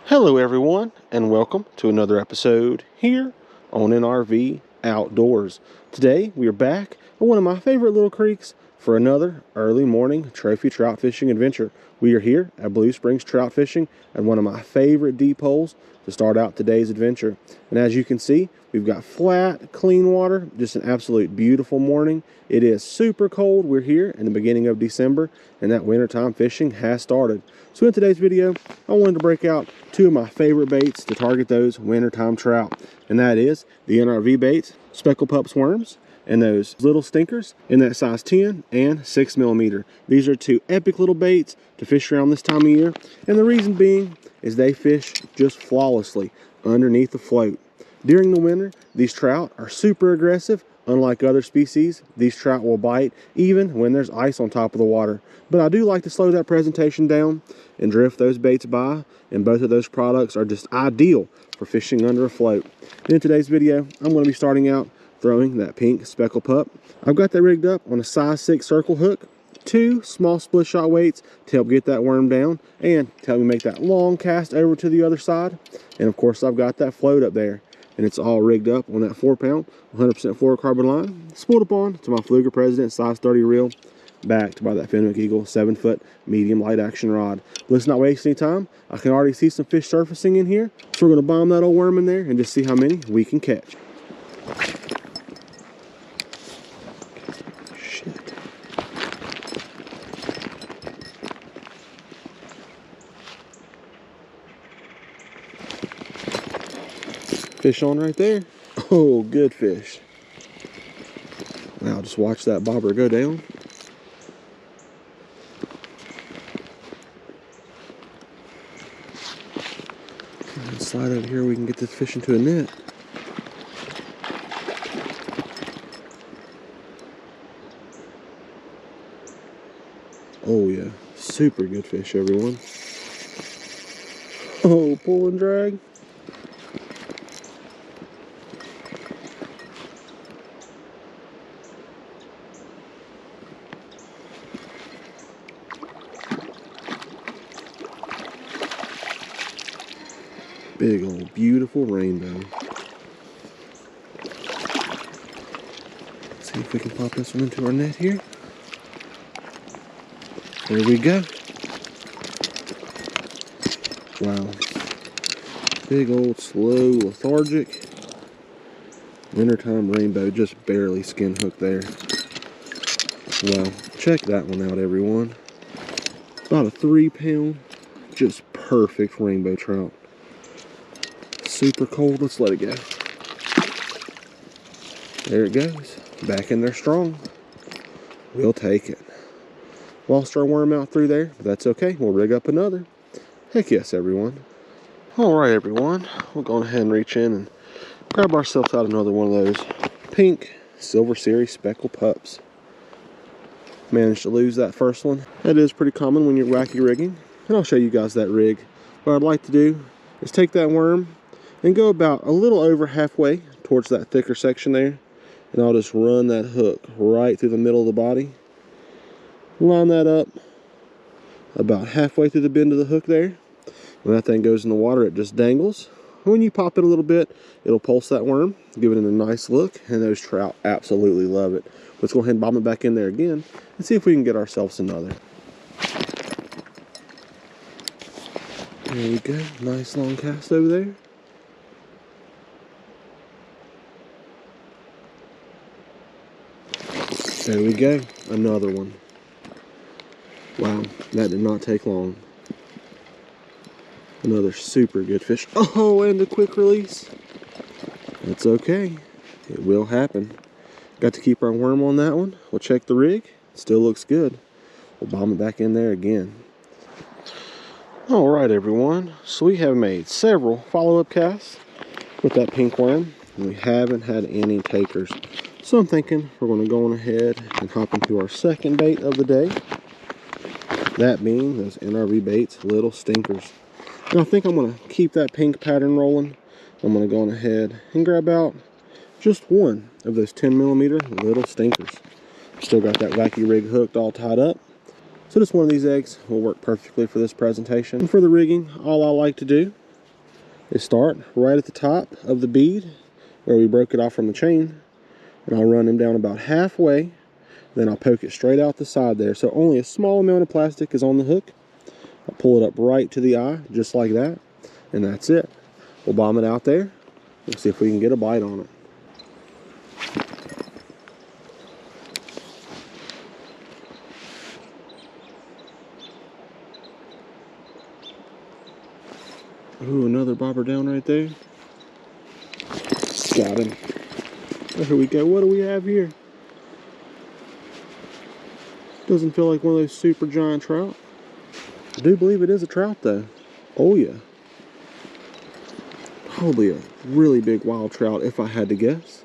Hello everyone, and welcome to another episode here on NRV Outdoors. Today we are back at one of my favorite little creeks for another early morning trophy trout fishing adventure. We are here at Blue Springs Trout Fishing at one of my favorite deep holes to start out today's adventure. And as you can see, we've got flat, clean water, just an absolute beautiful morning. It is super cold. We're here in the beginning of December, and that wintertime fishing has started. So in today's video, I wanted to break out two of my favorite baits to target those wintertime trout. And that is the NRV Baits, Speckle Pups Worms, and those little stinkers in that size 10 and 6mm. These are two epic little baits to fish around this time of year. And the reason being is they fish just flawlessly underneath the float. During the winter, these trout are super aggressive. Unlike other species, these trout will bite even when there's ice on top of the water. But I do like to slow that presentation down and drift those baits by, and both of those products are just ideal for fishing under a float. In today's video, I'm going to be starting out throwing that pink speckle pup. I've got that rigged up on a size 6 circle hook, 2 small split shot weights to help get that worm down and to help me make that long cast over to the other side. And of course, I've got that float up there, and it's all rigged up on that 4-pound 100% fluorocarbon line, spooled up on to my Pfluger President size 30 reel, backed by that Fenwick Eagle 7-foot medium light action rod. Let's not waste any time. I can already see some fish surfacing in here, so we're going to bomb that old worm in there and just see how many we can catch. Fish on right there. Oh, good fish. Now just watch that bobber go down. And slide over here, we can get this fish into a net. Oh yeah, super good fish, everyone. Oh, pull and drag. Big old beautiful rainbow. Let's see if we can pop this one into our net here. There we go. Wow. Big old slow, lethargic wintertime rainbow, just barely skin hooked there. Wow. Check that one out, everyone. About a 3-pound, just perfect rainbow trout. Super cold. Let's let it go. There it goes. Back in there strong. We'll take it. Lost our worm out through there, but that's okay. We'll rig up another. Heck yes, everyone. Alright, everyone. We'll go ahead and reach in and grab ourselves out another one of those pink Silver Series Speckle Pups. Managed to lose that first one. That is pretty common when you're wacky rigging. And I'll show you guys that rig. What I'd like to do is take that worm and go about a little over halfway towards that thicker section there, and I'll just run that hook right through the middle of the body. Line that up about halfway through the bend of the hook there. When that thing goes in the water, it just dangles. When you pop it a little bit, it'll pulse that worm, give it a nice look, and those trout absolutely love it. Let's go ahead and bomb it back in there again and see if we can get ourselves another. There we go, nice long cast over there. There we go, another one. Wow, that did not take long. Another super good fish. Oh, and a quick release. That's okay, it will happen. Got to keep our worm on that one. We'll check the rig, still looks good. We'll bomb it back in there again. Alright, everyone, so we have made several follow-up casts with that pink worm, and we haven't had any takers. So I'm thinking we're going to go on ahead and hop into our second bait of the day. That being those NRV Baits little stinkers. And I think I'm going to keep that pink pattern rolling. I'm going to go on ahead and grab out just one of those 10mm little stinkers. Still got that wacky rig hooked all tied up. So just one of these eggs will work perfectly for this presentation. And for the rigging, all I like to do They start right at the top of the bead where we broke it off from the chain, and I'll run them down about halfway, then I'll poke it straight out the side there. So only a small amount of plastic is on the hook. I'll pull it up right to the eye, just like that, and that's it. We'll bomb it out there. We'll see if we can get a bite on it. Ooh, another bobber down right there. Got him. There we go. What do we have here? Doesn't feel like one of those super giant trout. I do believe it is a trout though. Oh yeah. Probably a really big wild trout if I had to guess.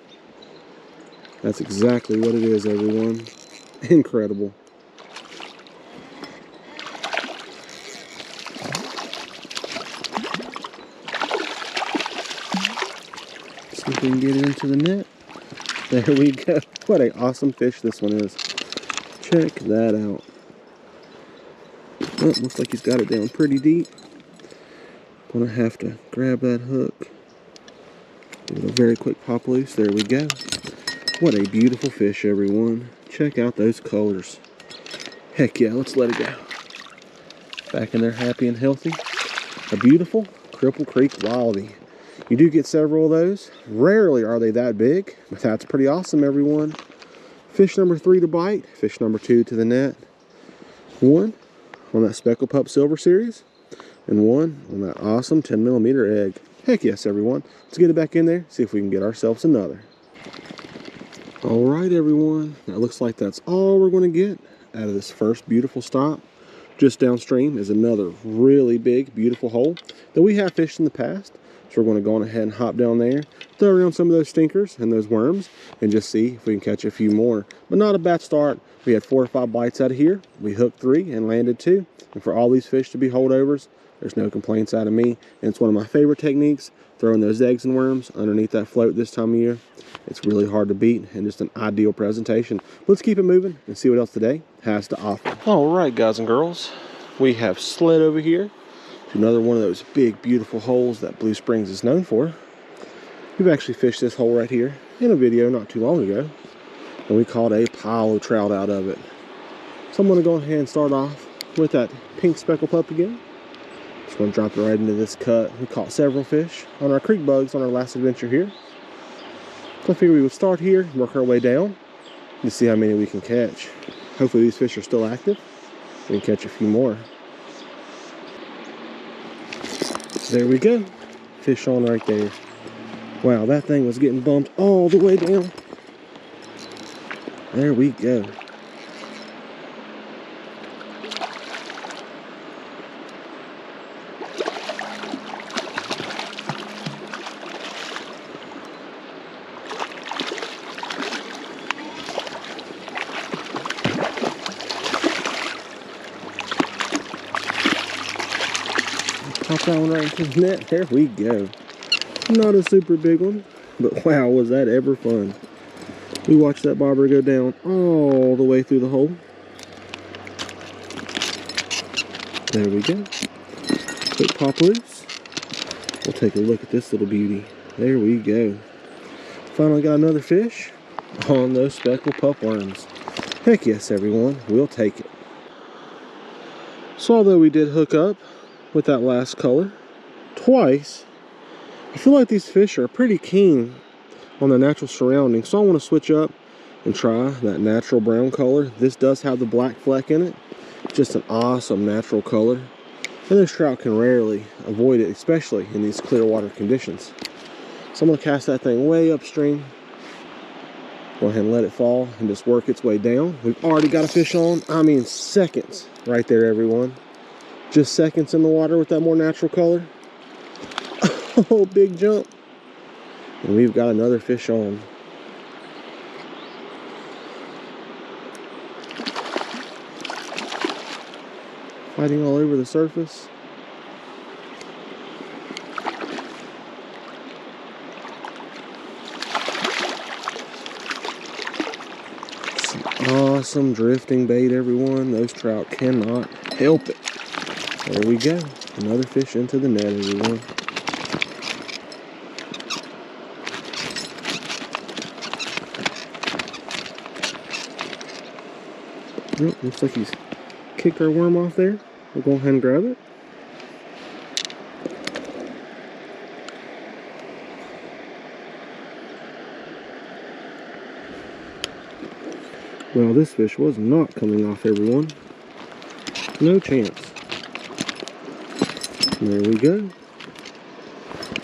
That's exactly what it is, everyone. Incredible. See if we can get it into the net. There we go. What an awesome fish this one is. Check that out. Oh, looks like he's got it down pretty deep. Gonna have to grab that hook. Give it a very quick pop loose. There we go. What a beautiful fish, everyone. Check out those colors. Heck yeah, let's let it go. Back in there happy and healthy. A beautiful Cripple Creek Wildie. You do get several of those. Rarely are they that big, but that's pretty awesome, everyone. Fish number 3 to bite. Fish number 2 to the net. 1 on that Speckle Pup Silver Series, and 1 on that awesome 10mm egg. Heck yes, everyone. Let's get it back in there, see if we can get ourselves another. All right, everyone. It looks like that's all we're going to get out of this first beautiful stop. Just downstream is another really big, beautiful hole that we have fished in the past. So we're going to go on ahead and hop down there, throw around some of those stinkers and those worms, and just see if we can catch a few more. But not a bad start. We had 4 or 5 bites out of here. We hooked 3 and landed 2. And for all these fish to be holdovers, there's no complaints out of me. And it's one of my favorite techniques, throwing those eggs and worms underneath that float this time of year. It's really hard to beat and just an ideal presentation. Let's keep it moving and see what else today has to offer. All right, guys and girls, we have slid over here to another one of those big, beautiful holes that Blue Springs is known for. We've actually fished this hole right here in a video not too long ago, and we caught a pile of trout out of it. So I'm going to go ahead and start off with that pink Speckle Pup again. Just going to drop it right into this cut. We caught several fish on our creek bugs on our last adventure here. So I figured we would start here, work our way down, to see how many we can catch. Hopefully these fish are still active. We can catch a few more. There we go. Fish on right there. Wow, that thing was getting bumped all the way down. There we go. Pop that one right into the net. There we go. Not a super big one, but wow, was that ever fun. We watched that bobber go down all the way through the hole. There we go. Quick pop loose. We'll take a look at this little beauty. There we go. Finally got another fish on those Speckle Pup worms. Heck yes, everyone, we'll take it. So although we did hook up with that last color twice, I feel like these fish are pretty keen on their natural surroundings, so I want to switch up and try that natural brown color. This does have the black fleck in it. Just an awesome natural color, and those trout can rarely avoid it, especially in these clear water conditions. So I'm going to cast that thing way upstream, go ahead and let it fall and just work its way down. We've already got a fish on. I mean, seconds right there, everyone. Just seconds in the water with that more natural color. Oh, big jump. And we've got another fish on. Fighting all over the surface. Some awesome drifting bait, everyone. Those trout cannot help it. There we go. Another fish into the net, everyone. Oh, looks like he's kicked our worm off there. We'll go ahead and grab it. Well, this fish was not coming off, everyone. No chance. There we go.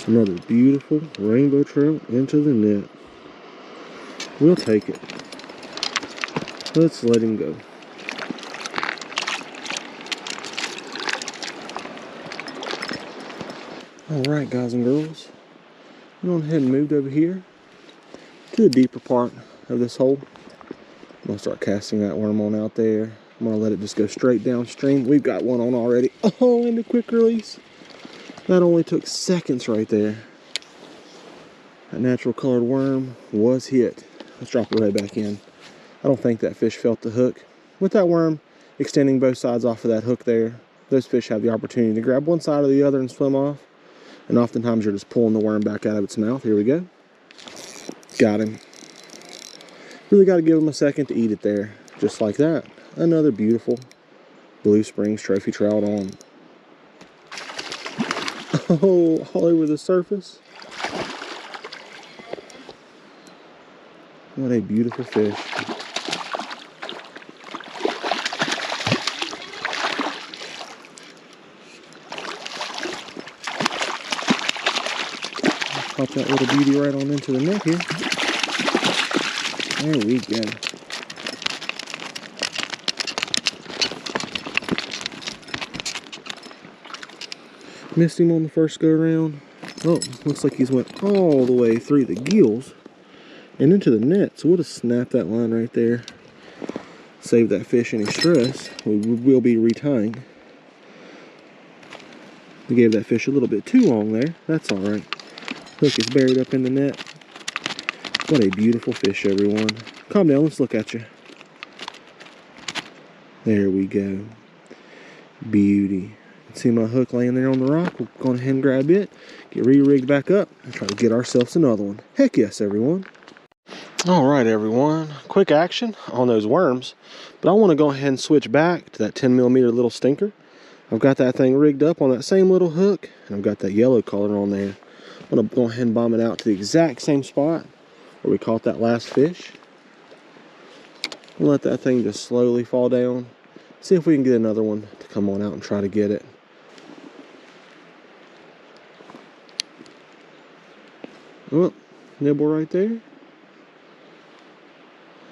Another beautiful rainbow trout into the net. We'll take it. Let's let him go. Alright, guys and girls. I'm going ahead and move over here to the deeper part of this hole. I'm going to start casting that worm on out there. I'm going to let it just go straight downstream. We've got one on already. Oh, and a quick release. That only took seconds right there. That natural colored worm was hit. Let's drop it right back in. I don't think that fish felt the hook. With that worm extending both sides off of that hook there, those fish have the opportunity to grab one side or the other and swim off. And oftentimes you're just pulling the worm back out of its mouth. Here we go. Got him. Really got to give him a second to eat it there. Just like that. Another beautiful Blue Springs trophy trout on. Oh, all over the surface. What a beautiful fish. Pop that little beauty right on into the net here. There we go. Missed him on the first go around. Oh, looks like he's went all the way through the gills and into the net. So we'll just snap that line right there. Save that fish any stress. We will be retying. We gave that fish a little bit too long there. That's alright. Hook is buried up in the net. What a beautiful fish, everyone. Calm down, let's look at you. There we go. Beauty. See my hook laying there on the rock. We'll go ahead and grab it, get re-rigged back up, and try to get ourselves another one. Heck yes, everyone. Alright, everyone. Quick action on those worms. But I want to go ahead and switch back to that 10mm little stinker. I've got that thing rigged up on that same little hook, and I've got that yellow color on there. I'm going to go ahead and bomb it out to the exact same spot where we caught that last fish. We'll let that thing just slowly fall down. See if we can get another one to come on out and try to get it. Oh, nibble right there.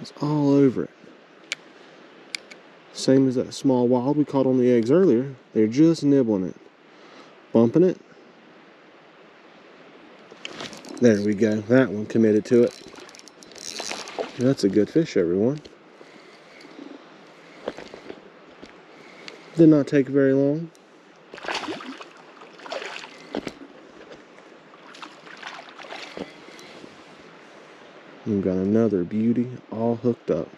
It's all over it. Same as that small wild we caught on the eggs earlier. They're just nibbling it. Bumping it. There we go. That one committed to it. That's a good fish, everyone. Did not take very long. We've got another beauty all hooked up.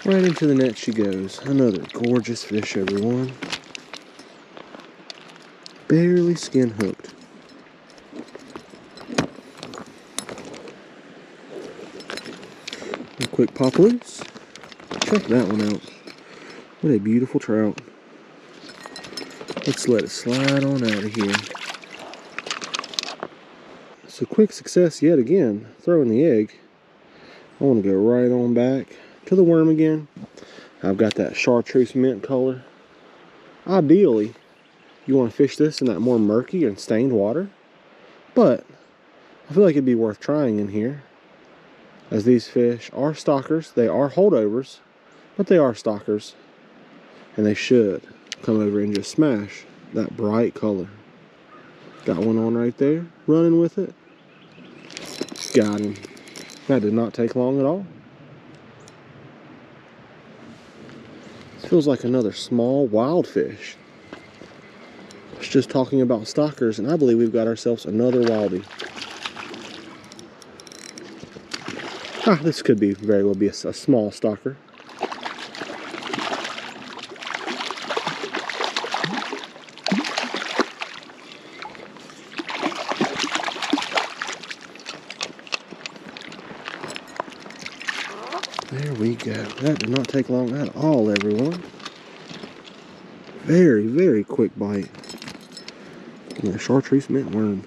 Right into the net she goes. Another gorgeous fish, everyone. Barely skin hooked. A quick pop loose. Check that one out. What a beautiful trout. Let's let it slide on out of here. So quick success yet again, throwing the egg. I want to go right on back to the worm again. I've got that chartreuse mint color. Ideally, you want to fish this in that more murky and stained water, but I feel like it'd be worth trying in here, as these fish are stockers. They are holdovers, but they are stockers, and they should come over and just smash that bright color. Got one on right there, running with it. Got him. That did not take long at all. This feels like another small wild fish. I was just talking about stockers, and I believe we've got ourselves another wildie. This could be very well be a small stalker. There we go. That did not take long at all, everyone. Very, very quick bite. And a chartreuse mint worm.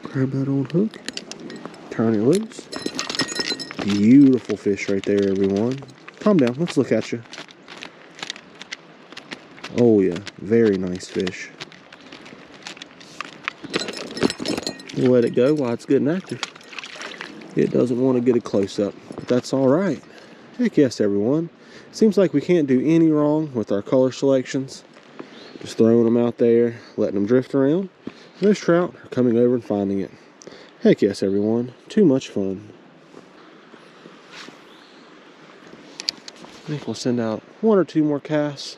Grab that old hook. Turn it loose. Beautiful fish right there, everyone. Calm down. Let's look at you. Oh, yeah. Very nice fish. We'll let it go while it's good and active. It doesn't want to get a close-up, but that's all right. Heck yes, everyone. Seems like we can't do any wrong with our color selections. Just throwing them out there, letting them drift around. And those trout are coming over and finding it. Heck yes, everyone. Too much fun. I think we'll send out 1 or 2 more casts.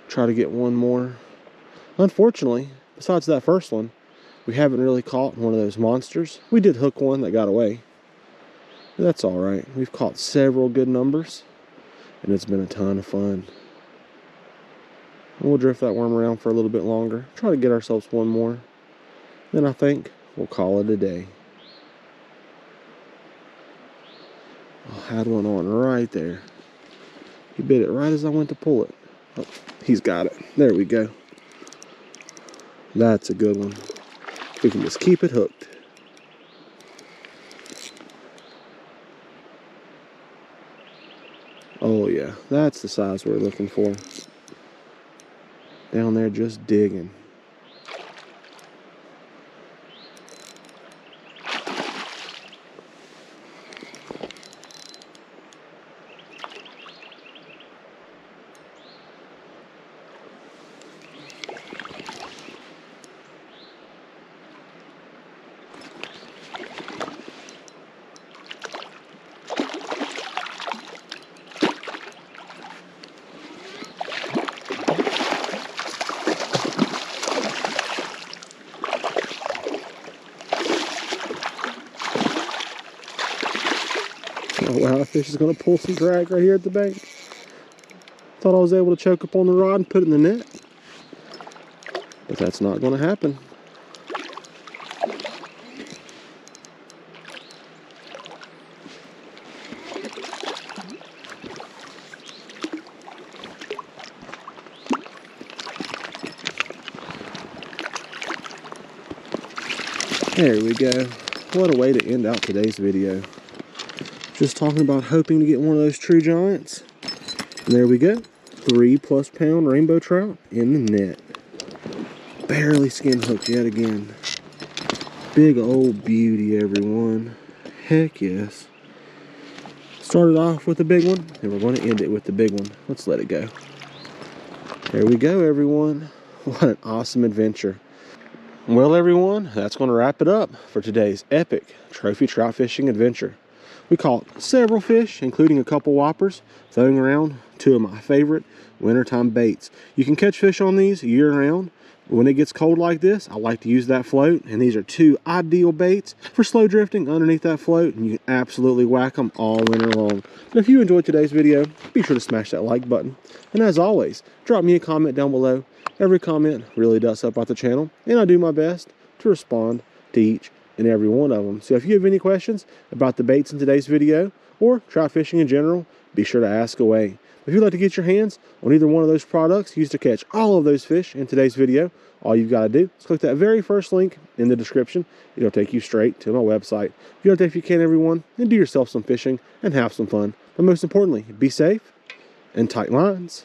Try to get one more. Unfortunately, besides that first one, we haven't really caught one of those monsters. We did hook one that got away. But that's all right. We've caught several good numbers, and it's been a ton of fun. We'll drift that worm around for a little bit longer. Try to get ourselves one more. Then I think we'll call it a day. I had one on right there. He bit it right as I went to pull it. Oh, he's got it. There we go. That's a good one. We can just keep it hooked. Oh yeah, that's the size we're looking for. Down there just digging. Oh wow, that fish is going to pull some drag right here at the bank. Thought I was able to choke up on the rod and put it in the net. But that's not going to happen. There we go. What a way to end out today's video. Just talking about hoping to get one of those true giants. And there we go. 3+ pound rainbow trout in the net. Barely skin hooked yet again. Big old beauty, everyone. Heck yes. Started off with the big one, and we're going to end it with the big one. Let's let it go. There we go, everyone. What an awesome adventure. Well, everyone, that's going to wrap it up for today's epic trophy trout fishing adventure. We caught several fish, including a couple whoppers, throwing around 2 of my favorite wintertime baits. You can catch fish on these year-round, but when it gets cold like this, I like to use that float, and these are 2 ideal baits for slow drifting underneath that float, and you can absolutely whack them all winter long. And if you enjoyed today's video, be sure to smash that like button. And as always, drop me a comment down below. Every comment really does help out the channel, and I do my best to respond to each and every one of them. So if you have any questions about the baits in today's video or trout fishing in general, be sure to ask away. If you'd like to get your hands on either one of those products used to catch all of those fish in today's video, all you've got to do is click that very first link in the description. It'll take you straight to my website. If you don't take, if you can, everyone, and do yourself some fishing and have some fun. But most importantly, be safe and tight lines.